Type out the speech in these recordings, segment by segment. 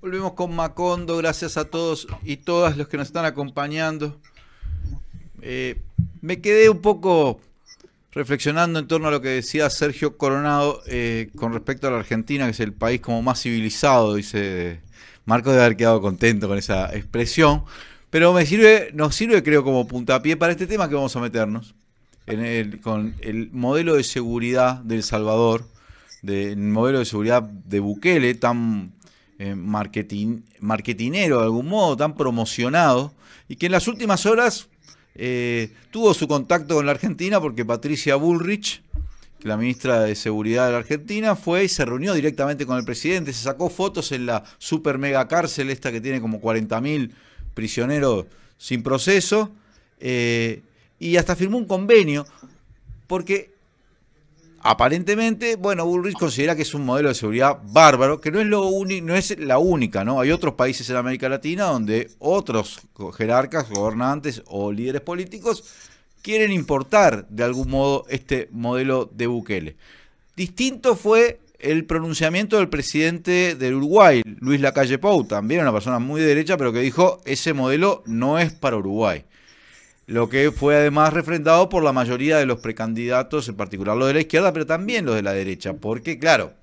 Volvemos con Macondo, gracias a todos y todas los que nos están acompañando. Me quedé un poco reflexionando en torno a lo que decía Sergio Coronado con respecto a la Argentina, que es el país como más civilizado, dice Marco, debe haber quedado contento con esa expresión, pero nos sirve creo como puntapié para este tema que vamos a meternos, con el modelo de seguridad de El Salvador, del modelo de seguridad de Bukele, tan marketinero de algún modo, tan promocionado, y que en las últimas horas tuvo su contacto con la Argentina porque Patricia Bullrich, la ministra de Seguridad de la Argentina, fue y se reunió directamente con el presidente, se sacó fotos en la super mega cárcel esta que tiene como 40.000 prisioneros sin proceso, y hasta firmó un convenio porque aparentemente, bueno, Bullrich considera que es un modelo de seguridad bárbaro, que no es no es la única, ¿no? Hay otros países en América Latina donde otros jerarcas, gobernantes o líderes políticos quieren importar de algún modo este modelo de Bukele. Distinto fue el pronunciamiento del presidente del Uruguay, Luis Lacalle Pou, también una persona muy de derecha, pero que dijo ese modelo no es para Uruguay. Lo que fue además refrendado por la mayoría de los precandidatos, en particular los de la izquierda, pero también los de la derecha, porque claro,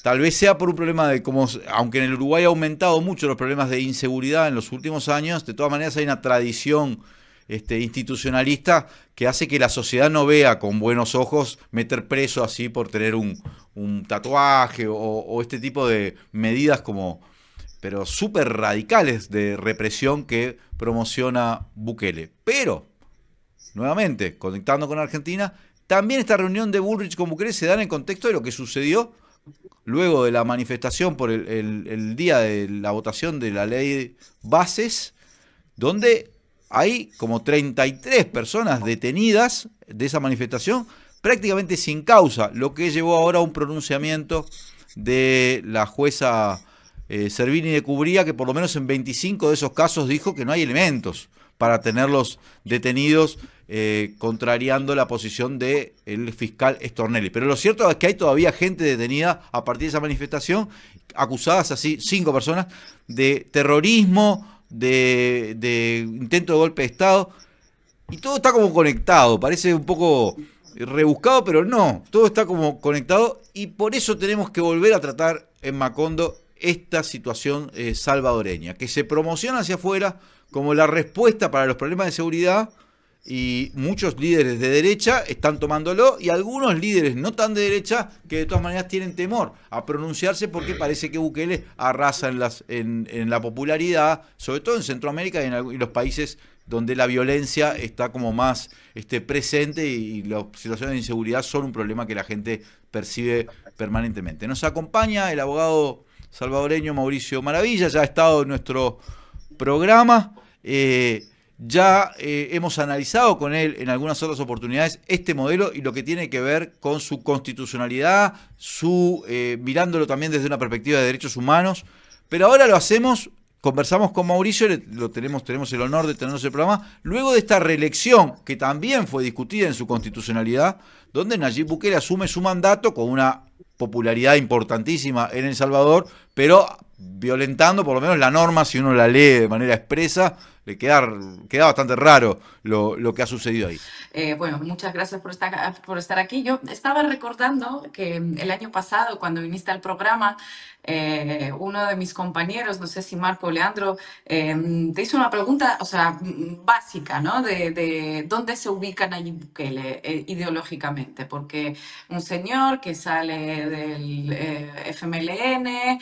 tal vez sea por un problema de cómo, aunque en el Uruguay ha aumentado mucho los problemas de inseguridad en los últimos años, de todas maneras hay una tradición institucionalista que hace que la sociedad no vea con buenos ojos meter preso así por tener un tatuaje o este tipo de medidas como pero súper radicales de represión que promociona Bukele. Pero, nuevamente, conectando con Argentina, también esta reunión de Bullrich con Bukele se da en el contexto de lo que sucedió luego de la manifestación por el día de la votación de la ley Bases, donde hay como 33 personas detenidas de esa manifestación prácticamente sin causa, lo que llevó ahora a un pronunciamiento de la jueza Servini de Cubría, que por lo menos en 25 de esos casos dijo que no hay elementos para tenerlos detenidos, contrariando la posición del fiscal Stornelli. Pero lo cierto es que hay todavía gente detenida a partir de esa manifestación, acusadas así, 5 personas, de terrorismo, de intento de golpe de Estado, y todo está como conectado, parece un poco rebuscado, pero no, todo está como conectado, y por eso tenemos que volver a tratar en Macondo esta situación salvadoreña, que se promociona hacia afuera como la respuesta para los problemas de seguridad, y muchos líderes de derecha están tomándolo, y algunos líderes no tan de derecha que de todas maneras tienen temor a pronunciarse porque parece que Bukele arrasa en la popularidad, sobre todo en Centroamérica y en los países donde la violencia está como más presente, y las situaciones de inseguridad son un problema que la gente percibe permanentemente. Nos acompaña el abogado salvadoreño Mauricio Maravilla, ya ha estado en nuestro programa, ya hemos analizado con él en algunas otras oportunidades este modelo y lo que tiene que ver con su constitucionalidad, mirándolo también desde una perspectiva de derechos humanos, pero ahora lo hacemos. Conversamos con Mauricio, tenemos el honor de tenernos el programa, luego de esta reelección que también fue discutida en su constitucionalidad, donde Nayib Bukele asume su mandato con una popularidad importantísima en El Salvador, pero violentando por lo menos la norma, si uno la lee de manera expresa, le queda bastante raro lo que ha sucedido ahí. Bueno, muchas gracias por estar aquí. Yo estaba recordando que el año pasado, cuando viniste al programa, uno de mis compañeros, no sé si Marco o Leandro, te hizo una pregunta, o sea, básica, ¿no? De dónde se ubica Nayib Bukele ideológicamente, porque un señor que sale del FMLN,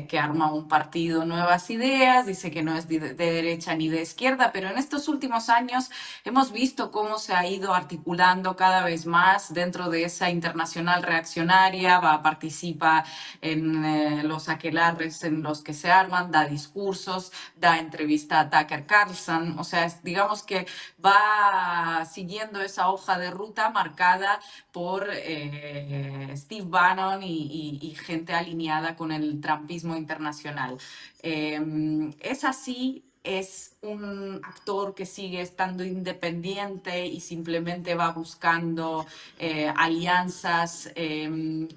que arma un partido Nuevas Ideas, dice que no es de derecha ni de izquierda, pero en estos últimos años hemos visto cómo se ha ido articulando cada vez más dentro de esa internacional reaccionaria, participa en los aquelarres en los que se arman, da discursos, da entrevista a Tucker Carlson, o sea, digamos que va siguiendo esa hoja de ruta marcada por Steve Bannon y gente alineada con el trumpismo internacional. Es así es un actor que sigue estando independiente y simplemente va buscando alianzas?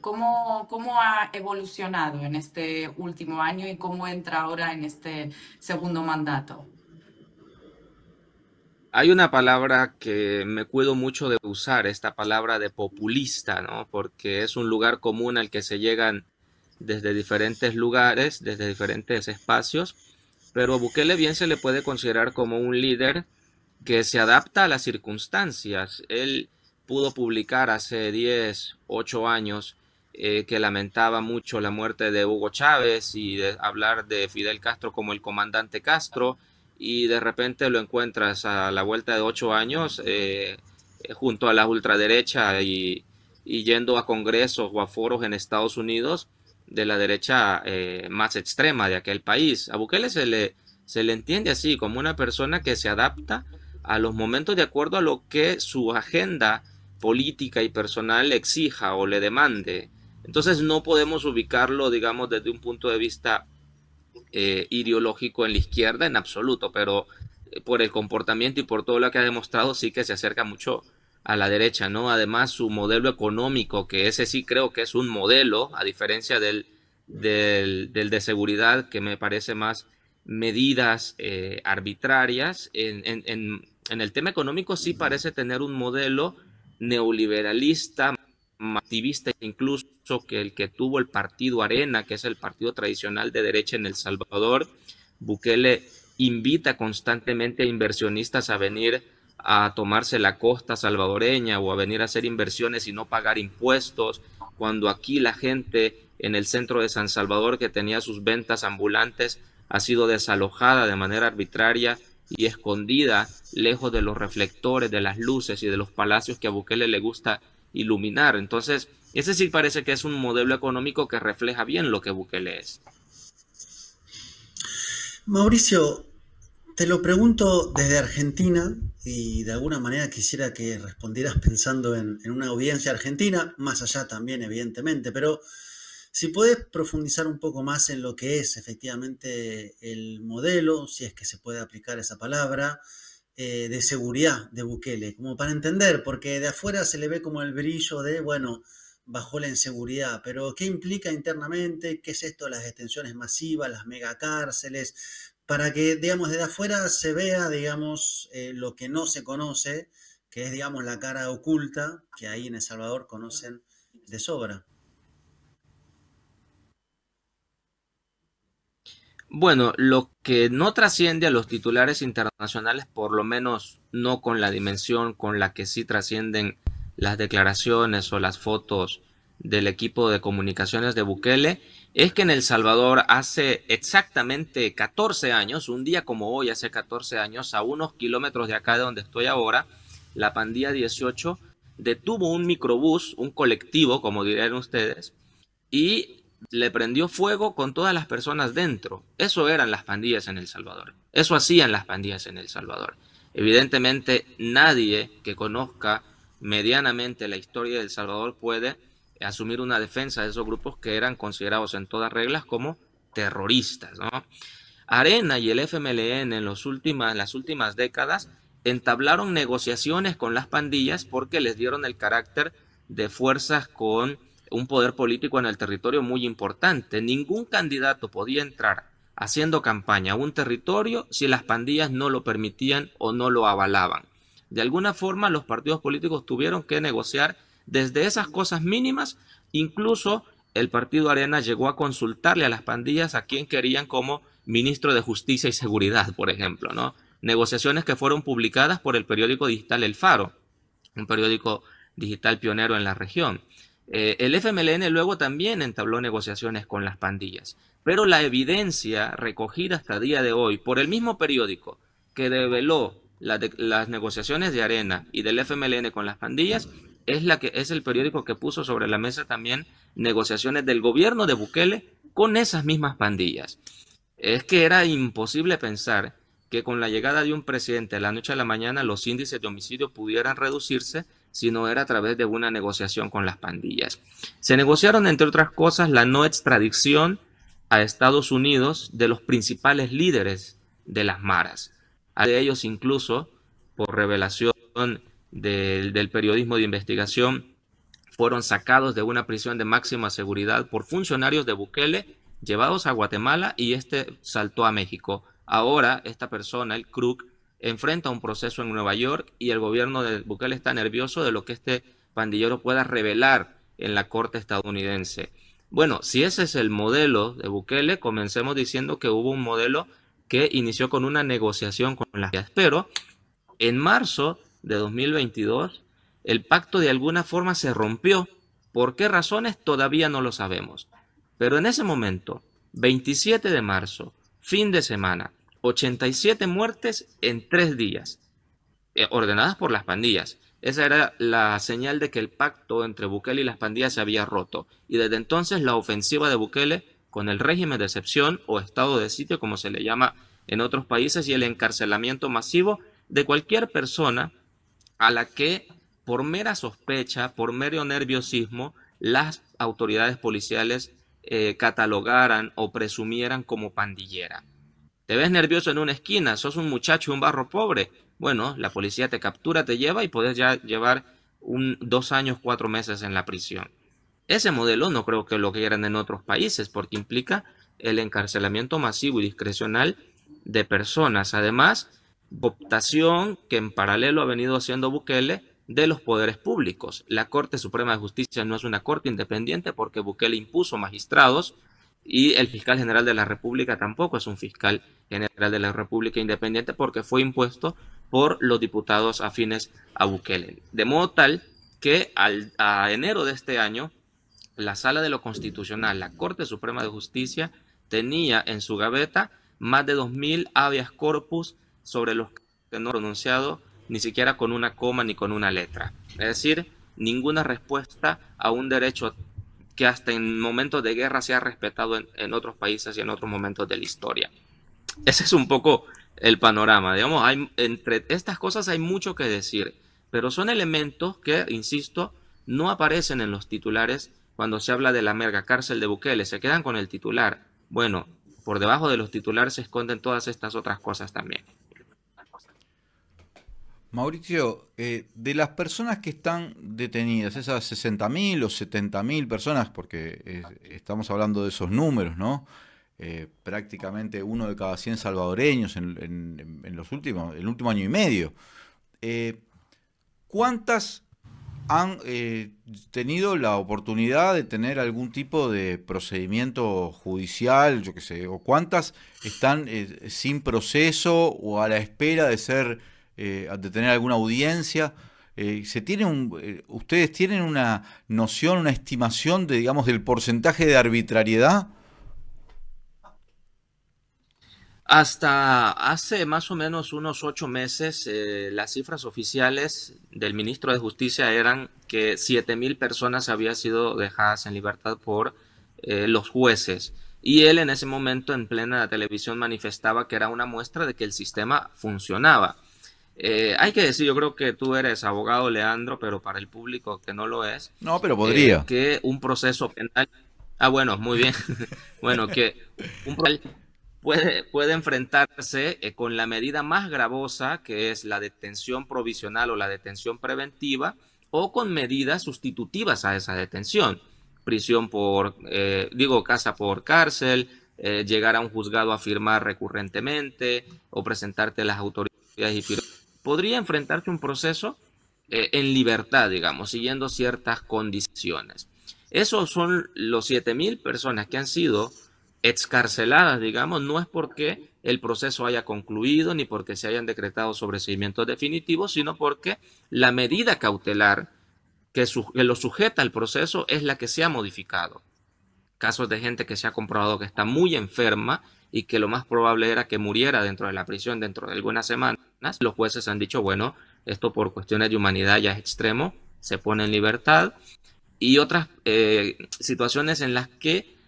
¿Cómo ha evolucionado en este último año y cómo entra ahora en este segundo mandato? Hay una palabra que me cuido mucho de usar, esta palabra de populista, ¿no? Porque es un lugar común al que se llegan desde diferentes lugares, desde diferentes espacios, pero a Bukele bien se le puede considerar como un líder que se adapta a las circunstancias. Él pudo publicar hace 10, 8 años que lamentaba mucho la muerte de Hugo Chávez y de hablar de Fidel Castro como el comandante Castro, y de repente lo encuentras a la vuelta de 8 años junto a la ultraderecha y yendo a congresos o a foros en Estados Unidos de la derecha más extrema de aquel país. A Bukele se le entiende así, como una persona que se adapta a los momentos de acuerdo a lo que su agenda política y personal exija o le demande. Entonces no podemos ubicarlo, digamos, desde un punto de vista ideológico en la izquierda en absoluto, pero por el comportamiento y por todo lo que ha demostrado sí que se acerca mucho a la derecha, ¿no? Además su modelo económico, que ese sí creo que es un modelo, a diferencia del de seguridad, que me parece más medidas arbitrarias, en el tema económico sí parece tener un modelo neoliberalista, activista incluso que el que tuvo el partido Arena, que es el partido tradicional de derecha en El Salvador. Bukele invita constantemente a inversionistas a venir a tomarse la costa salvadoreña o a venir a hacer inversiones y no pagar impuestos, cuando aquí la gente en el centro de San Salvador, que tenía sus ventas ambulantes, ha sido desalojada de manera arbitraria y escondida lejos de los reflectores, de las luces y de los palacios que a Bukele le gusta iluminar. Entonces, ese sí parece que es un modelo económico que refleja bien lo que Bukele es. Mauricio, te lo pregunto desde Argentina y de alguna manera quisiera que respondieras pensando en una audiencia argentina, más allá también evidentemente, pero si puedes profundizar un poco más en lo que es efectivamente el modelo, si es que se puede aplicar esa palabra, de seguridad de Bukele, como para entender, porque de afuera se le ve como el brillo de, bueno, bajó la inseguridad, pero ¿qué implica internamente? ¿Qué es esto de las detenciones masivas, las megacárceles? Para que, digamos, desde afuera se vea, digamos, lo que no se conoce, que es, digamos, la cara oculta, que ahí en El Salvador conocen de sobra. Bueno, lo que no trasciende a los titulares internacionales, por lo menos no con la dimensión con la que sí trascienden las declaraciones o las fotos del equipo de comunicaciones de Bukele, es que en El Salvador hace exactamente 14 años, un día como hoy, hace 14 años, a unos kilómetros de acá de donde estoy ahora, la pandilla 18 detuvo un microbús, un colectivo, como dirían ustedes, y le prendió fuego con todas las personas dentro. Eso eran las pandillas en El Salvador. Eso hacían las pandillas en El Salvador. Evidentemente, nadie que conozca medianamente la historia de El Salvador puede asumir una defensa de esos grupos que eran considerados en todas reglas como terroristas, ¿no? Arena y el FMLN en las últimas décadas entablaron negociaciones con las pandillas porque les dieron el carácter de fuerzas con un poder político en el territorio muy importante. Ningún candidato podía entrar haciendo campaña a un territorio si las pandillas no lo permitían o no lo avalaban. De alguna forma los partidos políticos tuvieron que negociar desde esas cosas mínimas. Incluso el partido Arena llegó a consultarle a las pandillas a quién querían como ministro de Justicia y Seguridad, por ejemplo, ¿no? Negociaciones que fueron publicadas por el periódico digital El Faro, un periódico digital pionero en la región. El FMLN luego también entabló negociaciones con las pandillas, pero la evidencia recogida hasta el día de hoy por el mismo periódico que develó las negociaciones de Arena y del FMLN con las pandillas es el periódico que puso sobre la mesa también negociaciones del gobierno de Bukele con esas mismas pandillas. Es que era imposible pensar que con la llegada de un presidente de la noche a la mañana los índices de homicidio pudieran reducirse si no era a través de una negociación con las pandillas. Se negociaron, entre otras cosas, la no extradición a Estados Unidos de los principales líderes de las maras. A de ellos incluso, por revelación del periodismo de investigación, fueron sacados de una prisión de máxima seguridad por funcionarios de Bukele, llevados a Guatemala, y este saltó a México. Ahora esta persona, el Krug, enfrenta un proceso en Nueva York y el gobierno de Bukele está nervioso de lo que este pandillero pueda revelar en la corte estadounidense. Bueno, si ese es el modelo de Bukele, comencemos diciendo que hubo un modelo que inició con una negociación con las FARC, pero en marzo de 2022 el pacto de alguna forma se rompió. ¿Por qué razones? Todavía no lo sabemos. Pero en ese momento, 27 de marzo, fin de semana, 87 muertes en 3 días, ordenadas por las pandillas. Esa era la señal de que el pacto entre Bukele y las pandillas se había roto. Y desde entonces la ofensiva de Bukele con el régimen de excepción o estado de sitio, como se le llama en otros países, y el encarcelamiento masivo de cualquier persona a la que por mera sospecha, por mero nerviosismo, las autoridades policiales catalogaran o presumieran como pandillera. Te ves nervioso en una esquina, sos un muchacho, un barrio pobre. Bueno, la policía te captura, te lleva y puedes ya llevar 2 años, 4 meses en la prisión. Ese modelo no creo que lo quieran en otros países porque implica el encarcelamiento masivo y discrecional de personas. Además, cooptación que en paralelo ha venido haciendo Bukele de los poderes públicos. La Corte Suprema de Justicia no es una corte independiente porque Bukele impuso magistrados y el fiscal general de la República tampoco es un fiscal general de la República independiente porque fue impuesto por los diputados afines a Bukele. De modo tal que a enero de este año, la Sala de lo Constitucional, la Corte Suprema de Justicia, tenía en su gaveta más de 2.000 habeas corpus sobre los que no han pronunciado ni siquiera con una coma ni con una letra. Es decir, ninguna respuesta a un derecho que hasta en momentos de guerra se ha respetado en otros países y en otros momentos de la historia. Ese es un poco el panorama. Digamos, entre estas cosas hay mucho que decir, pero son elementos que, insisto, no aparecen en los titulares cuando se habla de la mega cárcel de Bukele. Se quedan con el titular. Bueno, por debajo de los titulares se esconden todas estas otras cosas también. Mauricio, de las personas que están detenidas, esas 60.000 o 70.000 personas, porque estamos hablando de esos números, ¿no? Prácticamente 1 de cada 100 salvadoreños en el último año y medio. ¿Cuántas han tenido la oportunidad de tener algún tipo de procedimiento judicial, yo qué sé, o cuántas están sin proceso o a la espera de tener alguna audiencia? ¿Ustedes tienen una noción, una estimación de, digamos, del porcentaje de arbitrariedad? Hasta hace más o menos unos 8 meses, las cifras oficiales del ministro de Justicia eran que 7.000 personas habían sido dejadas en libertad por los jueces. Y él en ese momento en plena televisión manifestaba que era una muestra de que el sistema funcionaba. Hay que decir, yo creo que tú eres abogado, Leandro, pero para el público que no lo es. No, pero podría. Que un proceso penal... Ah, bueno, muy bien. Bueno, que un proceso puede enfrentarse con la medida más gravosa, que es la detención provisional o la detención preventiva, o con medidas sustitutivas a esa detención. Prisión casa por cárcel, llegar a un juzgado a firmar recurrentemente, o presentarte a las autoridades y firmar. Podría enfrentarse un proceso en libertad, digamos, siguiendo ciertas condiciones. Esos son los 7.000 personas que han sido excarceladas, digamos, no es porque el proceso haya concluido ni porque se hayan decretado sobreseimientos definitivos, sino porque la medida cautelar que lo sujeta al proceso es la que se ha modificado. Casos de gente que se ha comprobado que está muy enferma y que lo más probable era que muriera dentro de la prisión dentro de algunas semanas. Los jueces han dicho, bueno, esto por cuestiones de humanidad ya es extremo, se pone en libertad. Y otras situaciones en las que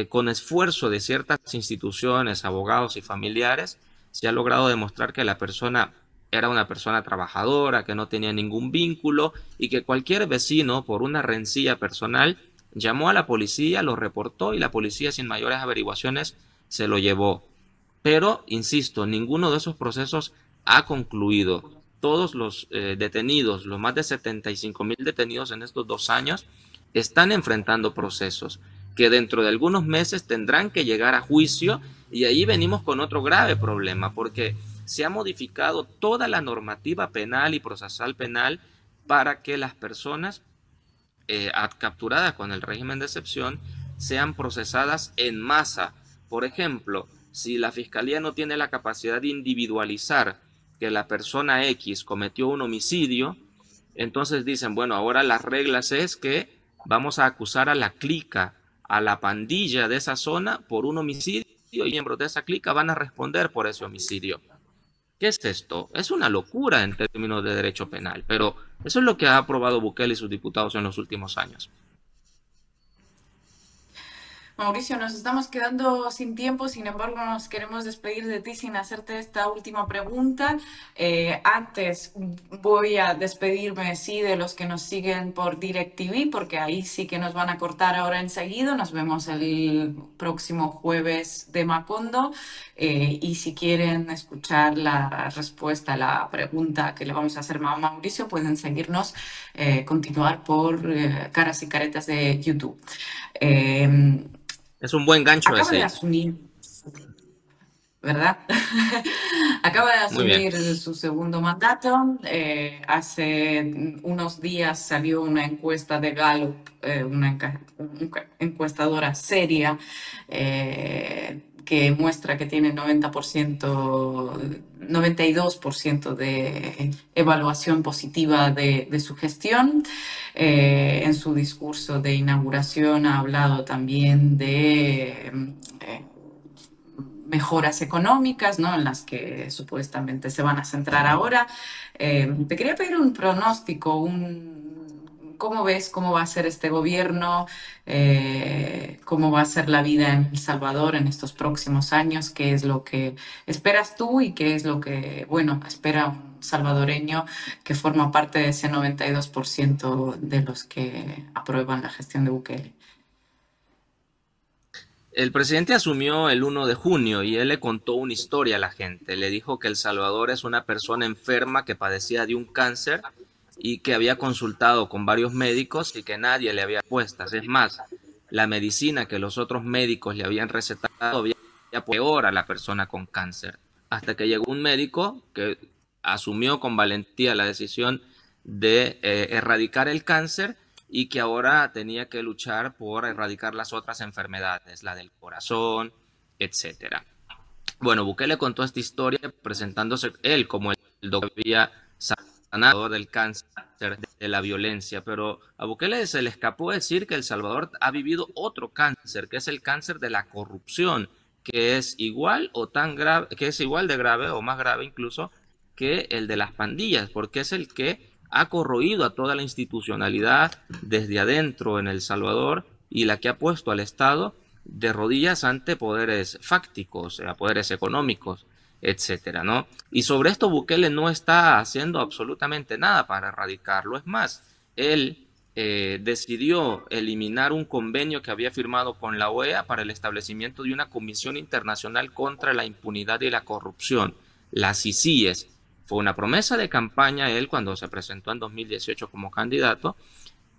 con esfuerzo de ciertas instituciones, abogados y familiares, se ha logrado demostrar que la persona era una persona trabajadora, que no tenía ningún vínculo y que cualquier vecino, por una rencilla personal, llamó a la policía, lo reportó y la policía sin mayores averiguaciones se lo llevó. Pero, insisto, ninguno de esos procesos ha concluido. Todos los detenidos, los más de 75.000 detenidos en estos 2 años, están enfrentando procesos que dentro de algunos meses tendrán que llegar a juicio, y ahí venimos con otro grave problema, porque se ha modificado toda la normativa penal y procesal penal para que las personas capturadas con el régimen de excepción sean procesadas en masa. Por ejemplo, si la fiscalía no tiene la capacidad de individualizar que la persona X cometió un homicidio, entonces dicen, bueno, ahora las reglas es que vamos a acusar a la clica, a la pandilla de esa zona por un homicidio, y miembros de esa clica van a responder por ese homicidio. ¿Qué es esto? Es una locura en términos de derecho penal, pero eso es lo que ha aprobado Bukele y sus diputados en los últimos años. Mauricio, nos estamos quedando sin tiempo, sin embargo nos queremos despedir de ti sin hacerte esta última pregunta. Antes voy a despedirme, sí, de los que nos siguen por DirecTV, porque ahí sí que nos van a cortar ahora enseguida. Nos vemos el próximo jueves de Macondo. Y si quieren escuchar la respuesta a la pregunta que le vamos a hacer a Mauricio, pueden seguirnos, continuar por Caras y Caretas de YouTube. Es un buen gancho Acaba de ese. asumir, ¿verdad? Acaba de Muy bien. asumir su segundo mandato. Hace unos días salió una encuesta de Gallup, una encuestadora seria, que muestra que tiene 92% de evaluación positiva de su gestión. En su discurso de inauguración ha hablado también de mejoras económicas, ¿no?, en las que supuestamente se van a centrar ahora. Te quería pedir un pronóstico, ¿cómo ves cómo va a ser este gobierno? ¿Cómo va a ser la vida en El Salvador en estos próximos años? ¿Qué es lo que esperas tú y qué es lo que, bueno, espera un salvadoreño que forma parte de ese 92% de los que aprueban la gestión de Bukele? El presidente asumió el 1 de junio y él le contó una historia a la gente. Le dijo que El Salvador es una persona enferma que padecía de un cáncer y que había consultado con varios médicos y que nadie le había puestas. Es más, la medicina que los otros médicos le habían recetado había peor a la persona con cáncer. Hasta que llegó un médico que asumió con valentía la decisión de erradicar el cáncer, y que ahora tenía que luchar por erradicar las otras enfermedades, la del corazón, etcétera. Bueno, Bukele contó esta historia presentándose él como el doctor que había sanado del cáncer, de la violencia, pero a Bukele se le escapó decir que El Salvador ha vivido otro cáncer, que es el cáncer de la corrupción, que es igual o tan grave, que es igual de grave o más grave incluso que el de las pandillas, porque es el que ha corroído a toda la institucionalidad desde adentro en El Salvador y la que ha puesto al Estado de rodillas ante poderes fácticos, a poderes económicos, etcétera, ¿no? Y sobre esto Bukele no está haciendo absolutamente nada para erradicarlo. Es más, él decidió eliminar un convenio que había firmado con la OEA para el establecimiento de una comisión internacional contra la impunidad y la corrupción, las CICIES. Fue una promesa de campaña él cuando se presentó en 2018 como candidato,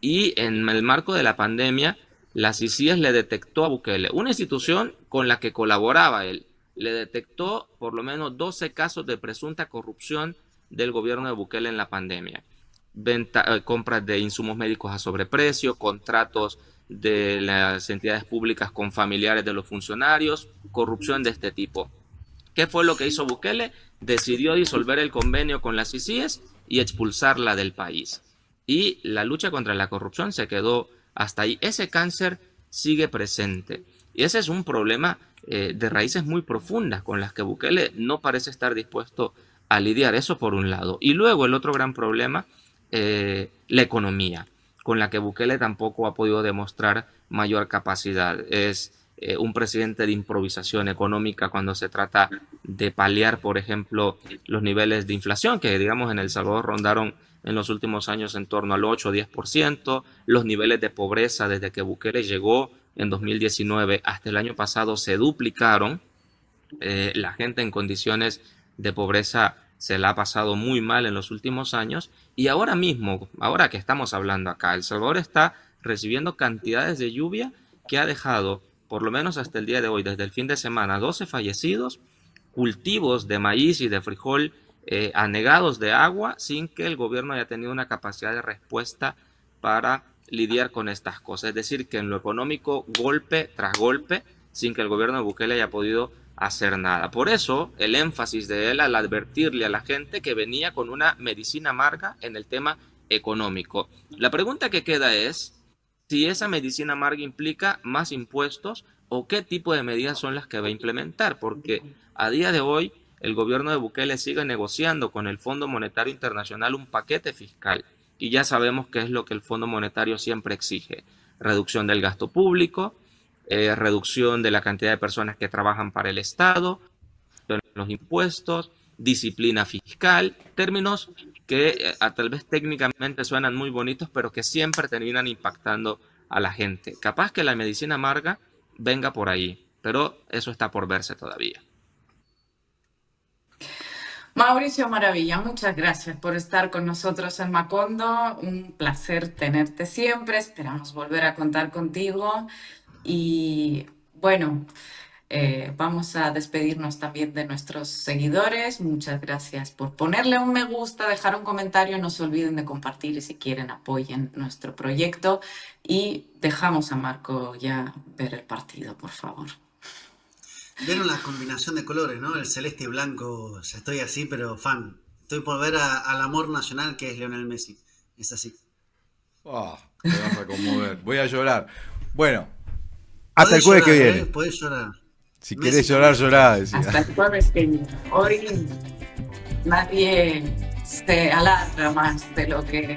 y en el marco de la pandemia, la CICIES le detectó a Bukele, una institución con la que colaboraba él, le detectó por lo menos 12 casos de presunta corrupción del gobierno de Bukele en la pandemia. Compras de insumos médicos a sobreprecio, contratos de las entidades públicas con familiares de los funcionarios, corrupción de este tipo. ¿Qué fue lo que hizo Bukele? Decidió disolver el convenio con las CICIES y expulsarla del país. Y la lucha contra la corrupción se quedó hasta ahí. Ese cáncer sigue presente. Y ese es un problema de raíces muy profundas con las que Bukele no parece estar dispuesto a lidiar. Eso por un lado. Y luego el otro gran problema, la economía, con la que Bukele tampoco ha podido demostrar mayor capacidad. Es un presidente de improvisación económica cuando se trata de paliar, por ejemplo, los niveles de inflación que, digamos, en El Salvador rondaron en los últimos años en torno al 8 o 10%, los niveles de pobreza desde que Bukele llegó en 2019 hasta el año pasado se duplicaron, La gente en condiciones de pobreza se la ha pasado muy mal en los últimos años, y ahora mismo, ahora que estamos hablando acá, El Salvador está recibiendo cantidades de lluvia que ha dejado, por lo menos hasta el día de hoy, desde el fin de semana, 12 fallecidos, cultivos de maíz y de frijol anegados de agua, sin que el gobierno haya tenido una capacidad de respuesta para lidiar con estas cosas. Es decir, que en lo económico, golpe tras golpe, sin que el gobierno de Bukele haya podido hacer nada. Por eso, el énfasis de él al advertirle a la gente que venía con una medicina amarga en el tema económico. La pregunta que queda es si esa medicina amarga implica más impuestos o qué tipo de medidas son las que va a implementar, porque a día de hoy el gobierno de Bukele sigue negociando con el Fondo Monetario Internacional un paquete fiscal, y ya sabemos qué es lo que el Fondo Monetario siempre exige: reducción del gasto público, reducción de la cantidad de personas que trabajan para el Estado, los impuestos, disciplina fiscal, términos que tal vez técnicamente suenan muy bonitos, pero que siempre terminan impactando a la gente. Capaz que la medicina amarga venga por ahí, pero eso está por verse todavía. Mauricio Maravilla, muchas gracias por estar con nosotros en Macondo. Un placer tenerte siempre. Esperamos volver a contar contigo. Y bueno, vamos a despedirnos también de nuestros seguidores. Muchas gracias por ponerle un me gusta, dejar un comentario. No se olviden de compartir y si quieren apoyen nuestro proyecto. Y dejamos a Marco ya ver el partido, por favor. Vieron la combinación de colores, ¿no? El celeste y blanco. Ya estoy así, pero fan. Estoy por ver al amor nacional que es Lionel Messi. Es así. Oh, te vas a conmover. Voy a llorar. Bueno, hasta el jueves que viene. Podés llorar. Si querés llorar, llorá. Decía. Hasta el jueves que viene. Hoy nadie se alarga más de lo que